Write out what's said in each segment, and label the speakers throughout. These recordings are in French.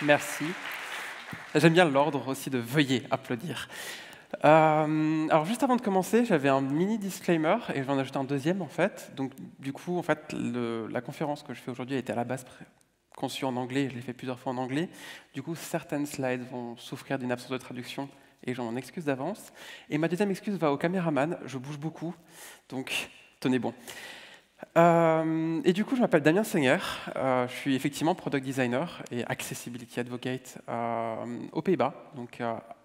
Speaker 1: Merci. J'aime bien l'ordre aussi de veuillez applaudir. Alors juste avant de commencer, j'avais un mini disclaimer et je vais en ajouter un deuxième en fait. Donc du coup, en fait, la conférence que je fais aujourd'hui était à la base conçue en anglais, je l'ai fait plusieurs fois en anglais. Du coup, certaines slides vont souffrir d'une absence de traduction et j'en excuse d'avance. Et ma deuxième excuse va au caméraman, je bouge beaucoup, donc tenez bon. Et du coup, je m'appelle Damien Senger, je suis effectivement Product Designer et Accessibility Advocate aux Pays-Bas, donc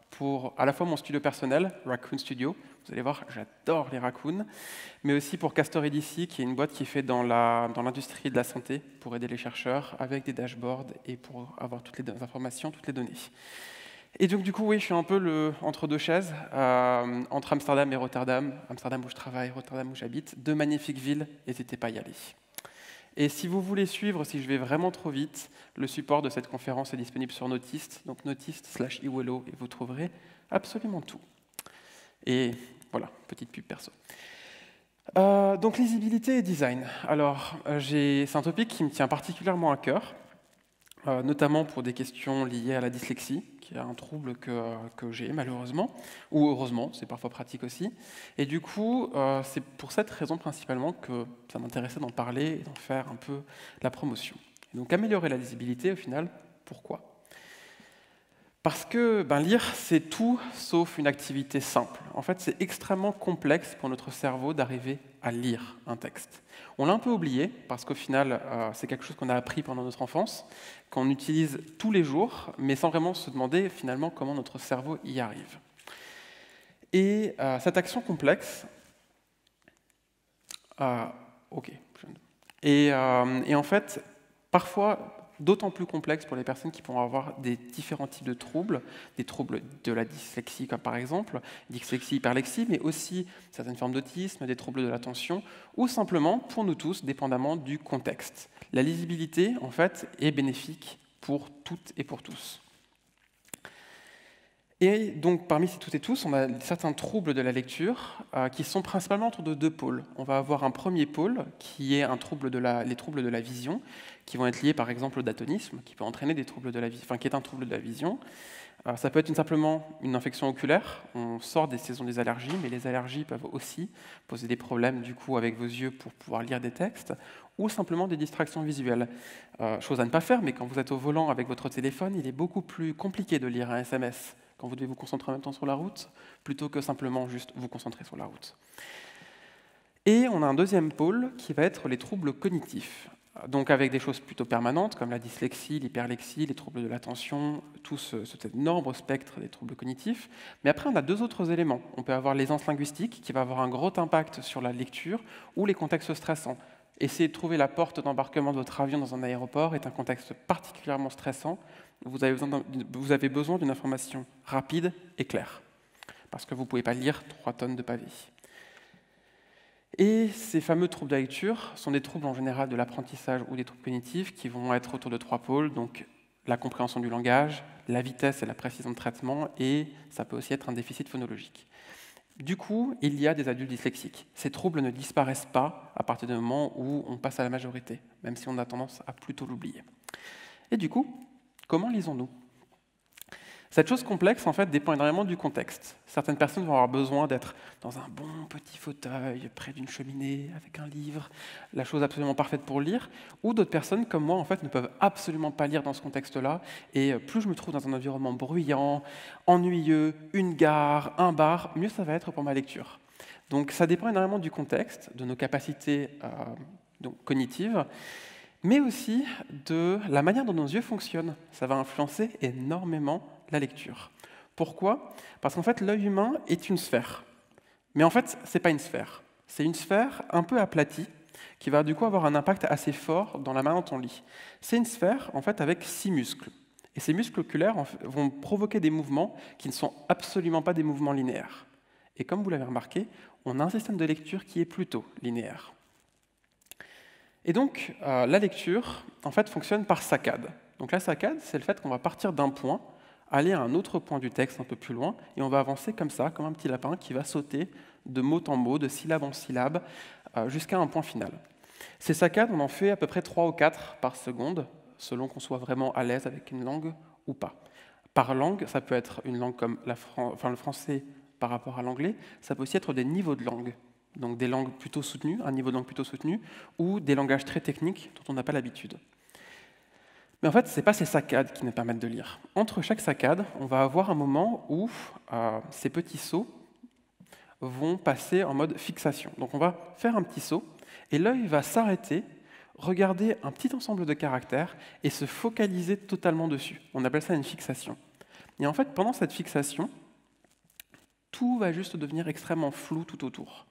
Speaker 1: pour à la fois mon studio personnel, Raccoon Studio, vous allez voir, j'adore les raccoons, mais aussi pour Castor EDC, qui est une boîte qui est faite dans l'industrie de la santé, pour aider les chercheurs avec des dashboards et pour avoir toutes les informations, toutes les données. Et donc du coup, oui, je suis un peu entre deux chaises, entre Amsterdam et Rotterdam. Amsterdam où je travaille, Rotterdam où j'habite. Deux magnifiques villes, n'hésitez pas à y aller. Et si vous voulez suivre, si je vais vraiment trop vite, le support de cette conférence est disponible sur Notist, donc notist/iwello, et vous trouverez absolument tout. Et voilà, petite pub perso. Donc lisibilité et design. Alors, c'est un topic qui me tient particulièrement à cœur. Notamment pour des questions liées à la dyslexie, qui est un trouble que j'ai malheureusement, ou heureusement, c'est parfois pratique aussi. Et du coup, c'est pour cette raison principalement que ça m'intéressait d'en parler et d'en faire un peu la promotion. Et donc améliorer la lisibilité, au final, pourquoi ? Parce que lire, c'est tout sauf une activité simple. En fait, c'est extrêmement complexe pour notre cerveau d'arriver à lire un texte. On l'a un peu oublié, parce qu'au final, c'est quelque chose qu'on a appris pendant notre enfance, qu'on utilise tous les jours, mais sans vraiment se demander finalement comment notre cerveau y arrive. Et cette action complexe... ok. Et en fait, parfois... d'autant plus complexe pour les personnes qui pourront avoir des différents types de troubles, des troubles de la dyslexie, comme par exemple, dyslexie, hyperlexie, mais aussi certaines formes d'autisme, des troubles de l'attention, ou simplement, pour nous tous, dépendamment du contexte. La lisibilité, en fait, est bénéfique pour toutes et pour tous. Et donc, parmi ces toutes et tous, on a certains troubles de la lecture qui sont principalement autour de deux pôles. On va avoir un premier pôle qui est les troubles de la vision, qui vont être liés par exemple au daltonisme, qui peut entraîner des troubles de la vision, qui est un trouble de la vision. Ça peut être simplement une infection oculaire. On sort des saisons des allergies, mais les allergies peuvent aussi poser des problèmes du coup avec vos yeux pour pouvoir lire des textes, ou simplement des distractions visuelles. Chose à ne pas faire, mais quand vous êtes au volant avec votre téléphone, il est beaucoup plus compliqué de lire un SMS quand vous devez vous concentrer en même temps sur la route, plutôt que simplement juste vous concentrer sur la route. Et on a un deuxième pôle qui va être les troubles cognitifs. Donc avec des choses plutôt permanentes, comme la dyslexie, l'hyperlexie, les troubles de l'attention, tout cet énorme spectre des troubles cognitifs. Mais après, on a deux autres éléments. On peut avoir l'aisance linguistique, qui va avoir un gros impact sur la lecture, ou les contextes stressants. Essayer de trouver la porte d'embarquement de votre avion dans un aéroport est un contexte particulièrement stressant. Vous avez besoin d'une information rapide et claire, parce que vous ne pouvez pas lire 3 tonnes de pavés. Et ces fameux troubles de la lecture sont des troubles en général de l'apprentissage ou des troubles cognitifs qui vont être autour de 3 pôles, donc la compréhension du langage, la vitesse et la précision de traitement, et ça peut aussi être un déficit phonologique. Du coup, il y a des adultes dyslexiques. Ces troubles ne disparaissent pas à partir du moment où on passe à la majorité, même si on a tendance à plutôt l'oublier. Et du coup, comment lisons-nous ? Cette chose complexe, en fait, dépend énormément du contexte. Certaines personnes vont avoir besoin d'être dans un bon petit fauteuil, près d'une cheminée, avec un livre, la chose absolument parfaite pour lire, ou d'autres personnes, comme moi, en fait, ne peuvent absolument pas lire dans ce contexte-là, et plus je me trouve dans un environnement bruyant, ennuyeux, une gare, un bar, mieux ça va être pour ma lecture. Donc ça dépend énormément du contexte, de nos capacités cognitives, mais aussi de la manière dont nos yeux fonctionnent. Ça va influencer énormément la lecture. Pourquoi ? Parce qu'en fait, l'œil humain est une sphère. Mais en fait, ce n'est pas une sphère. C'est une sphère un peu aplatie qui va du coup avoir un impact assez fort dans la manière dont on lit. C'est une sphère en fait avec 6 muscles. Et ces muscles oculaires vont provoquer des mouvements qui ne sont absolument pas des mouvements linéaires. Et comme vous l'avez remarqué, on a un système de lecture qui est plutôt linéaire. Et donc, la lecture, en fait, fonctionne par saccades. Donc la saccade, c'est le fait qu'on va partir d'un point, aller à un autre point du texte un peu plus loin, et on va avancer comme ça, comme un petit lapin qui va sauter de mot en mot, de syllabe en syllabe, jusqu'à un point final. Ces saccades, on en fait à peu près 3 ou 4 par seconde, selon qu'on soit vraiment à l'aise avec une langue ou pas. Par langue, ça peut être une langue comme le français par rapport à l'anglais, ça peut aussi être des niveaux de langue, donc des langues plutôt soutenues, un niveau de langue plutôt soutenu, ou des langages très techniques dont on n'a pas l'habitude. Mais en fait, ce n'est pas ces saccades qui nous permettent de lire. Entre chaque saccade, on va avoir un moment où ces petits sauts vont passer en mode fixation. Donc on va faire un petit saut, et l'œil va s'arrêter, regarder un petit ensemble de caractères et se focaliser totalement dessus. On appelle ça une fixation. Et en fait, pendant cette fixation, tout va juste devenir extrêmement flou tout autour.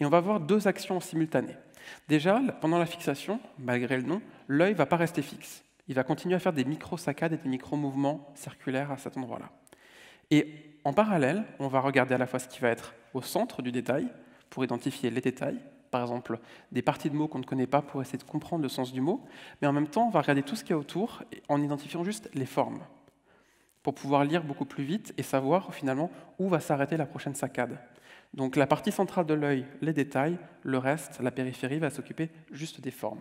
Speaker 1: Et on va avoir deux actions simultanées. Déjà, pendant la fixation, malgré le nom, l'œil ne va pas rester fixe. Il va continuer à faire des micro-saccades et des micro-mouvements circulaires à cet endroit-là. Et en parallèle, on va regarder à la fois ce qui va être au centre du détail, pour identifier les détails, par exemple des parties de mots qu'on ne connaît pas pour essayer de comprendre le sens du mot, mais en même temps, on va regarder tout ce qu'il y a autour en identifiant juste les formes, pour pouvoir lire beaucoup plus vite et savoir finalement où va s'arrêter la prochaine saccade. Donc la partie centrale de l'œil, les détails, le reste, la périphérie, va s'occuper juste des formes.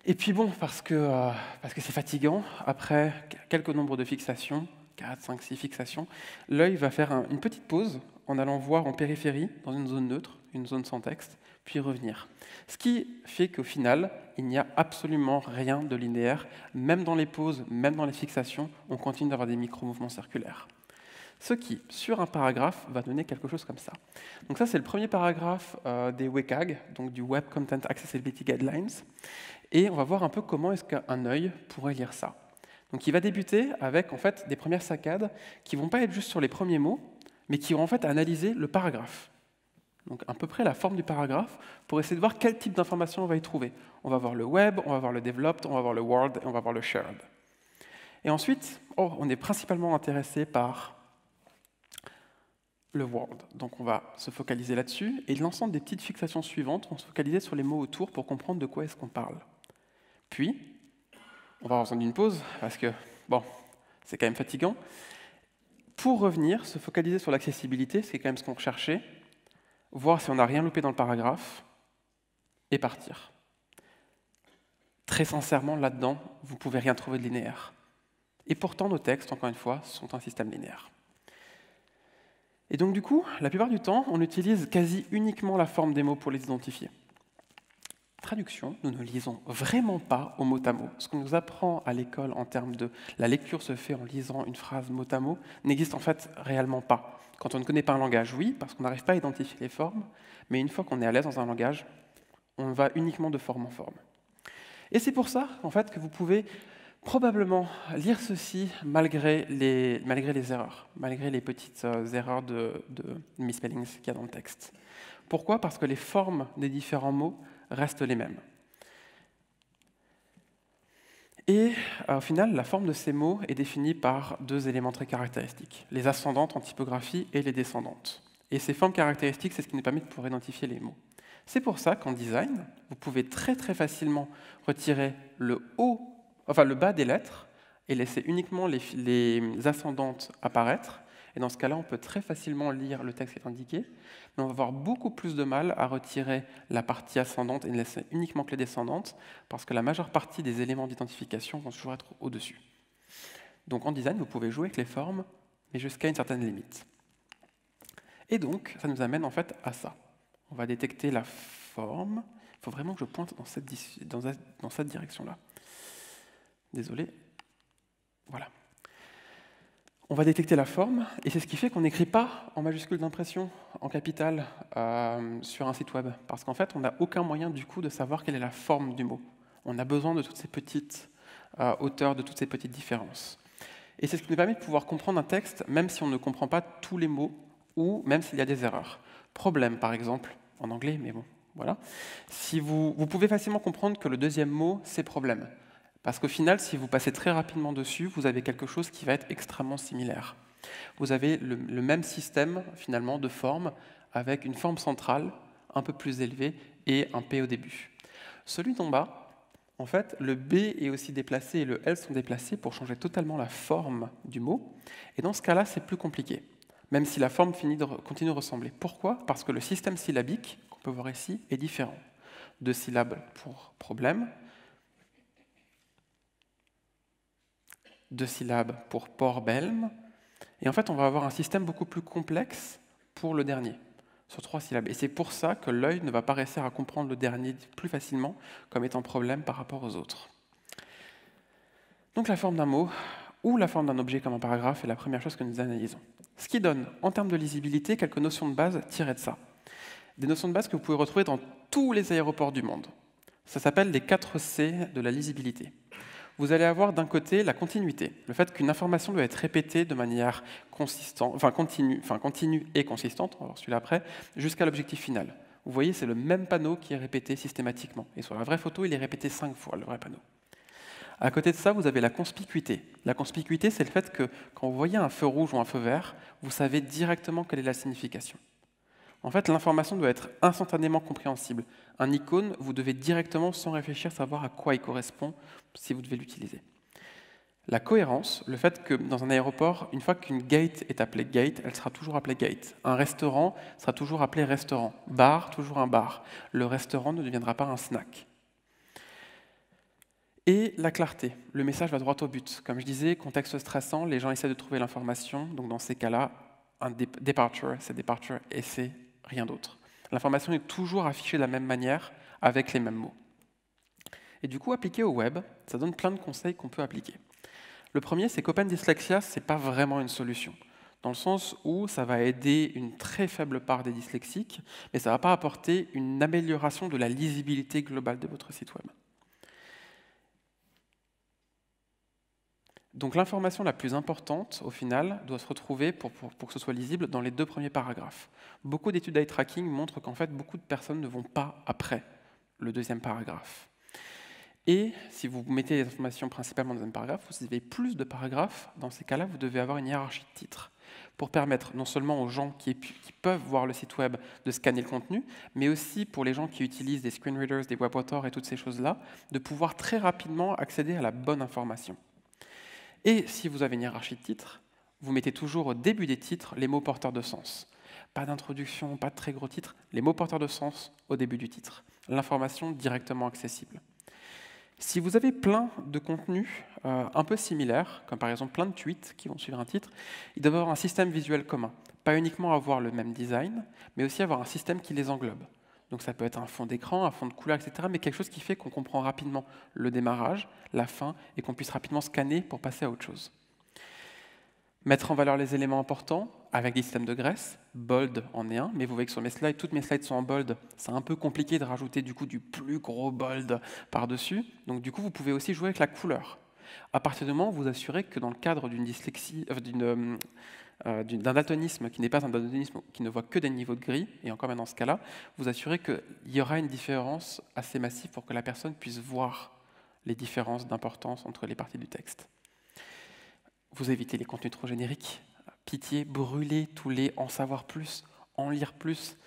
Speaker 1: Et puis bon, parce que c'est fatigant, après quelques nombres de fixations, 4, 5, 6 fixations, l'œil va faire une petite pause en allant voir en périphérie, dans une zone neutre, une zone sans texte, puis revenir. Ce qui fait qu'au final, il n'y a absolument rien de linéaire. Même dans les pauses, même dans les fixations, on continue d'avoir des micro-mouvements circulaires. Ce qui, sur un paragraphe, va donner quelque chose comme ça. Donc ça, c'est le premier paragraphe des WCAG, donc du Web Content Accessibility Guidelines. Et on va voir un peu comment est-ce qu'un œil pourrait lire ça. Donc il va débuter avec en fait, des premières saccades qui ne vont pas être juste sur les premiers mots, mais qui vont en fait analyser le paragraphe. Donc à peu près la forme du paragraphe, pour essayer de voir quel type d'information on va y trouver. On va voir le web, on va voir le developed, on va voir le Word et on va voir le shared. Et ensuite, on est principalement intéressé par le Word. Donc on va se focaliser là-dessus, et l'ensemble des petites fixations suivantes vont se focaliser sur les mots autour pour comprendre de quoi est-ce qu'on parle. Puis, on va reprendre une pause, parce que, bon, c'est quand même fatigant. Pour revenir, se focaliser sur l'accessibilité, c'est quand même ce qu'on recherchait, voir si on n'a rien loupé dans le paragraphe, et partir. Très sincèrement, là-dedans, vous ne pouvez rien trouver de linéaire. Et pourtant, nos textes, encore une fois, sont un système linéaire. Et donc, du coup, la plupart du temps, on utilise quasi uniquement la forme des mots pour les identifier. Traduction, nous ne lisons vraiment pas au mot à mot. Ce qu'on nous apprend à l'école en termes de la lecture se fait en lisant une phrase mot à mot n'existe en fait réellement pas. Quand on ne connaît pas un langage, oui, parce qu'on n'arrive pas à identifier les formes, mais une fois qu'on est à l'aise dans un langage, on va uniquement de forme en forme. Et c'est pour ça en fait, que vous pouvez probablement lire ceci malgré les erreurs, malgré les petites erreurs de misspellings qu'il y a dans le texte. Pourquoi? Parce que les formes des différents mots restent les mêmes. Et au final, la forme de ces mots est définie par deux éléments très caractéristiques, les ascendantes en typographie et les descendantes. Et ces formes caractéristiques, c'est ce qui nous permet de pouvoir identifier les mots. C'est pour ça qu'en design, vous pouvez très très facilement retirer le bas des lettres et laisser uniquement les ascendantes apparaître. Et dans ce cas-là, on peut très facilement lire le texte qui est indiqué, mais on va avoir beaucoup plus de mal à retirer la partie ascendante et ne laisser uniquement que les descendantes, parce que la majeure partie des éléments d'identification vont toujours être au-dessus. Donc en design, vous pouvez jouer avec les formes, mais jusqu'à une certaine limite. Et donc, ça nous amène en fait à ça. On va détecter la forme. Il faut vraiment que je pointe dans cette direction-là. Désolé. Voilà. On va détecter la forme, et c'est ce qui fait qu'on n'écrit pas en majuscule d'impression, en capital, sur un site web. Parce qu'en fait, on n'a aucun moyen du coup de savoir quelle est la forme du mot. On a besoin de toutes ces petites hauteurs, de toutes ces petites différences. Et c'est ce qui nous permet de pouvoir comprendre un texte, même si on ne comprend pas tous les mots, ou même s'il y a des erreurs. Problème, par exemple, en anglais, mais bon, voilà. Si vous pouvez facilement comprendre que le deuxième mot, c'est problème. Parce qu'au final, si vous passez très rapidement dessus, vous avez quelque chose qui va être extrêmement similaire. Vous avez le même système, finalement, de forme, avec une forme centrale, un peu plus élevée, et un P au début. Celui d'en bas, en fait, le B est aussi déplacé et le L sont déplacés pour changer totalement la forme du mot. Et dans ce cas-là, c'est plus compliqué, même si la forme continue de ressembler. Pourquoi? Parce que le système syllabique, qu'on peut voir ici, est différent. 2 syllabes pour problème, 2 syllabes pour Port-Belm. Et en fait, on va avoir un système beaucoup plus complexe pour le dernier, sur 3 syllabes. Et c'est pour ça que l'œil ne va pas réussir à comprendre le dernier plus facilement comme étant problème par rapport aux autres. Donc la forme d'un mot ou la forme d'un objet comme un paragraphe est la première chose que nous analysons. Ce qui donne, en termes de lisibilité, quelques notions de base tirées de ça. Des notions de base que vous pouvez retrouver dans tous les aéroports du monde. Ça s'appelle les 4 C de la lisibilité. Vous allez avoir d'un côté la continuité, le fait qu'une information doit être répétée de manière continue et consistante, on va voir celui-là après, jusqu'à l'objectif final. Vous voyez, c'est le même panneau qui est répété systématiquement. Et sur la vraie photo, il est répété 5 fois, le vrai panneau. À côté de ça, vous avez la conspicuité. La conspicuité, c'est le fait que quand vous voyez un feu rouge ou un feu vert, vous savez directement quelle est la signification. En fait, l'information doit être instantanément compréhensible. Un icône, vous devez directement, sans réfléchir, savoir à quoi il correspond si vous devez l'utiliser. La cohérence, le fait que dans un aéroport, une fois qu'une gate est appelée gate, elle sera toujours appelée gate. Un restaurant sera toujours appelé restaurant. Bar, toujours un bar. Le restaurant ne deviendra pas un snack. Et la clarté, le message va droit au but. Comme je disais, contexte stressant, les gens essaient de trouver l'information, donc dans ces cas-là, un departure, c'est departure et c'est rien d'autre. L'information est toujours affichée de la même manière, avec les mêmes mots. Et du coup, appliqué au web, ça donne plein de conseils qu'on peut appliquer. Le premier, c'est qu'Open Dyslexia, ce n'est pas vraiment une solution, dans le sens où ça va aider une très faible part des dyslexiques, mais ça ne va pas apporter une amélioration de la lisibilité globale de votre site web. Donc l'information la plus importante, au final, doit se retrouver, pour que ce soit lisible, dans les 2 premiers paragraphes. Beaucoup d'études d'eye tracking montrent qu'en fait, beaucoup de personnes ne vont pas après le 2e paragraphe. Et si vous mettez les informations principalement dans le 2e paragraphe, vous avez plus de paragraphes. Dans ces cas-là, vous devez avoir une hiérarchie de titres pour permettre non seulement aux gens qui peuvent voir le site web de scanner le contenu, mais aussi pour les gens qui utilisent des screen readers, des web-auteurs et toutes ces choses-là, de pouvoir très rapidement accéder à la bonne information. Et si vous avez une hiérarchie de titres, vous mettez toujours au début des titres les mots porteurs de sens. Pas d'introduction, pas de très gros titres, les mots porteurs de sens au début du titre. L'information directement accessible. Si vous avez plein de contenus un peu similaires, comme par exemple plein de tweets qui vont suivre un titre, il doit y avoir un système visuel commun. Pas uniquement avoir le même design, mais aussi avoir un système qui les englobe. Donc ça peut être un fond d'écran, un fond de couleur, etc., mais quelque chose qui fait qu'on comprend rapidement le démarrage, la fin, et qu'on puisse rapidement scanner pour passer à autre chose. Mettre en valeur les éléments importants avec des systèmes de graisse, bold en est un, mais vous voyez que sur mes slides, toutes mes slides sont en bold. C'est un peu compliqué de rajouter du coup du plus gros bold par-dessus. Donc du coup, vous pouvez aussi jouer avec la couleur. À partir du moment où vous assurez que dans le cadre d'une dyslexie, d'un daltonisme qui n'est pas un daltonisme qui ne voit que des niveaux de gris, et encore même dans ce cas-là, vous assurez qu'il y aura une différence assez massive pour que la personne puisse voir les différences d'importance entre les parties du texte. Vous évitez les contenus trop génériques. Pitié, brûlez tous les en savoir plus, en lire plus.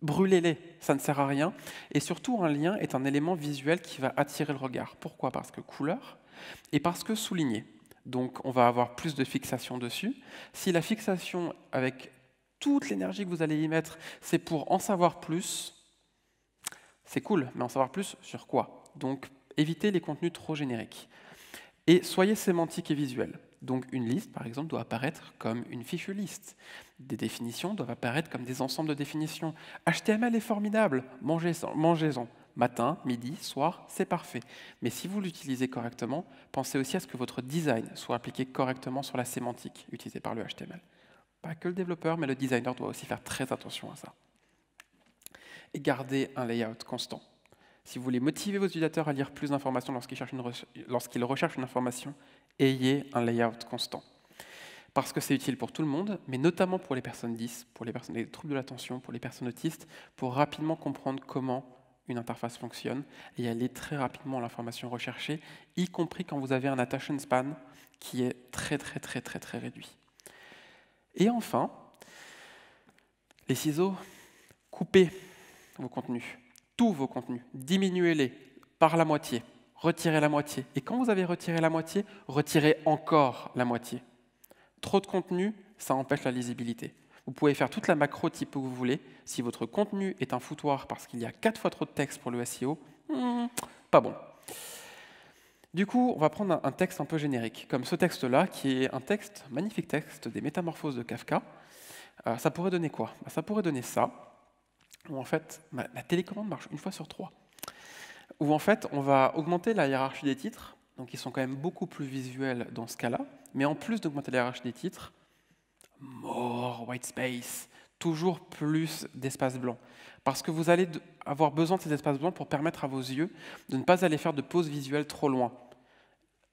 Speaker 1: Brûlez-les, ça ne sert à rien. Et surtout, un lien est un élément visuel qui va attirer le regard. Pourquoi? Parce que couleur et parce que souligné. Donc, on va avoir plus de fixation dessus. Si la fixation, avec toute l'énergie que vous allez y mettre, c'est pour en savoir plus, c'est cool, mais en savoir plus sur quoi? Donc, évitez les contenus trop génériques. Et soyez sémantique et visuel. Donc une liste, par exemple, doit apparaître comme une fiche liste. Des définitions doivent apparaître comme des ensembles de définitions. HTML est formidable, mangez-en. Matin, midi, soir, c'est parfait. Mais si vous l'utilisez correctement, pensez aussi à ce que votre design soit appliqué correctement sur la sémantique utilisée par le HTML. Pas que le développeur, mais le designer doit aussi faire très attention à ça. Et gardez un layout constant. Si vous voulez motiver vos utilisateurs à lire plus d'informations lorsqu'ils recherchent une information, ayez un layout constant. Parce que c'est utile pour tout le monde, mais notamment pour les personnes 10, pour les personnes avec des troubles de l'attention, pour les personnes autistes, pour rapidement comprendre comment une interface fonctionne et aller très rapidement à l'information recherchée, y compris quand vous avez un attention span qui est très réduit. Et enfin, les ciseaux, coupez vos contenus. Tous vos contenus, diminuez-les par la moitié, retirez la moitié. Et quand vous avez retiré la moitié, retirez encore la moitié. Trop de contenu, ça empêche la lisibilité. Vous pouvez faire toute la macro type que vous voulez. Si votre contenu est un foutoir parce qu'il y a 4 fois trop de texte pour le SEO, pas bon. Du coup, on va prendre un texte un peu générique, comme ce texte-là, qui est un texte, magnifique texte des Métamorphoses de Kafka. Ça pourrait donner quoi? Ça pourrait donner ça, où en fait, ma télécommande marche une fois sur 3. Où en fait, on va augmenter la hiérarchie des titres, donc ils sont quand même beaucoup plus visuels dans ce cas-là, mais en plus d'augmenter la hiérarchie des titres, more white space, toujours plus d'espace blanc. Parce que vous allez avoir besoin de ces espaces blancs pour permettre à vos yeux de ne pas aller faire de pause visuelle trop loin.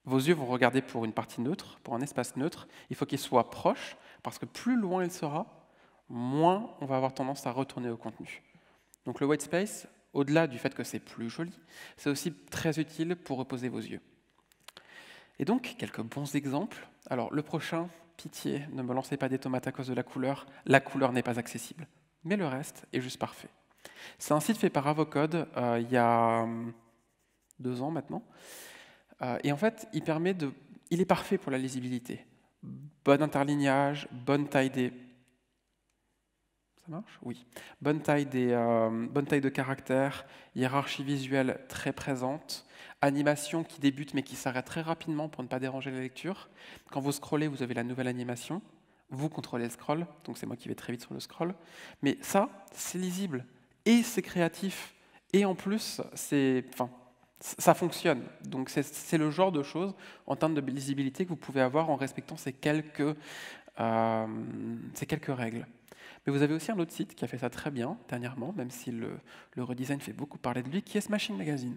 Speaker 1: Vos yeux vont regarder pour une partie neutre, pour un espace neutre. Il faut qu'il soit proche, parce que plus loin il sera, moins on va avoir tendance à retourner au contenu. Donc le white space, au-delà du fait que c'est plus joli, c'est aussi très utile pour reposer vos yeux. Et donc, quelques bons exemples. Alors, le prochain, pitié, ne me lancez pas des tomates à cause de la couleur n'est pas accessible. Mais le reste est juste parfait. C'est un site fait par Avocode il y a 2 ans maintenant. Et en fait, il est parfait pour la lisibilité. Bon interlignage, bonne taille des... Ça marche? Oui. Bonne taille de caractères, hiérarchie visuelle très présente, animation qui débute mais qui s'arrête très rapidement pour ne pas déranger la lecture. Quand vous scrollez, vous avez la nouvelle animation. Vous contrôlez le scroll, donc c'est moi qui vais très vite sur le scroll. Mais ça, c'est lisible et c'est créatif. Et en plus, ça fonctionne. Donc c'est le genre de choses en termes de lisibilité que vous pouvez avoir en respectant ces quelques règles. Mais vous avez aussi un autre site qui a fait ça très bien dernièrement, même si le redesign fait beaucoup parler de lui, qui est Smashing Magazine.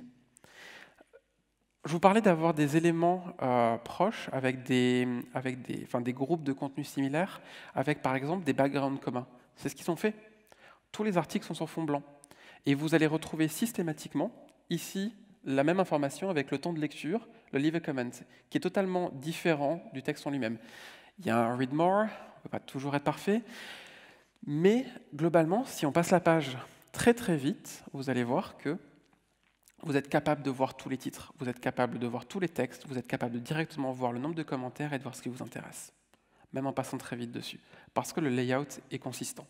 Speaker 1: Je vous parlais d'avoir des éléments proches avec des groupes de contenus similaires, avec par exemple des backgrounds communs. C'est ce qu'ils ont fait. Tous les articles sont sur fond blanc. Et vous allez retrouver systématiquement, ici, la même information avec le temps de lecture, le leave a comment, qui est totalement différent du texte en lui-même. Il y a un read more, on ne peut pas toujours être parfait, mais globalement, si on passe la page très très vite, vous allez voir que vous êtes capable de voir tous les titres, vous êtes capable de voir tous les textes, vous êtes capable de directement voir le nombre de commentaires et de voir ce qui vous intéresse, même en passant très vite dessus, parce que le layout est consistant.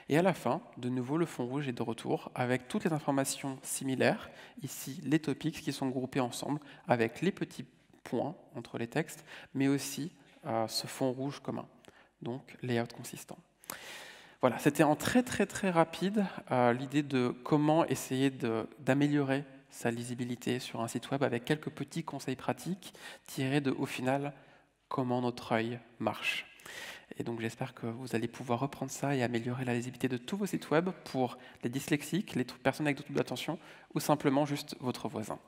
Speaker 1: Et à la fin, de nouveau, le fond rouge est de retour avec toutes les informations similaires, ici les topics qui sont groupés ensemble avec les petits points entre les textes, mais aussi ce fond rouge commun, donc layout consistant. Voilà, c'était en très très très rapide l'idée de comment essayer d'améliorer sa lisibilité sur un site web avec quelques petits conseils pratiques tirés de, au final, comment notre œil marche. Et donc j'espère que vous allez pouvoir reprendre ça et améliorer la lisibilité de tous vos sites web pour les dyslexiques, les personnes avec des troubles d'attention ou simplement juste votre voisin.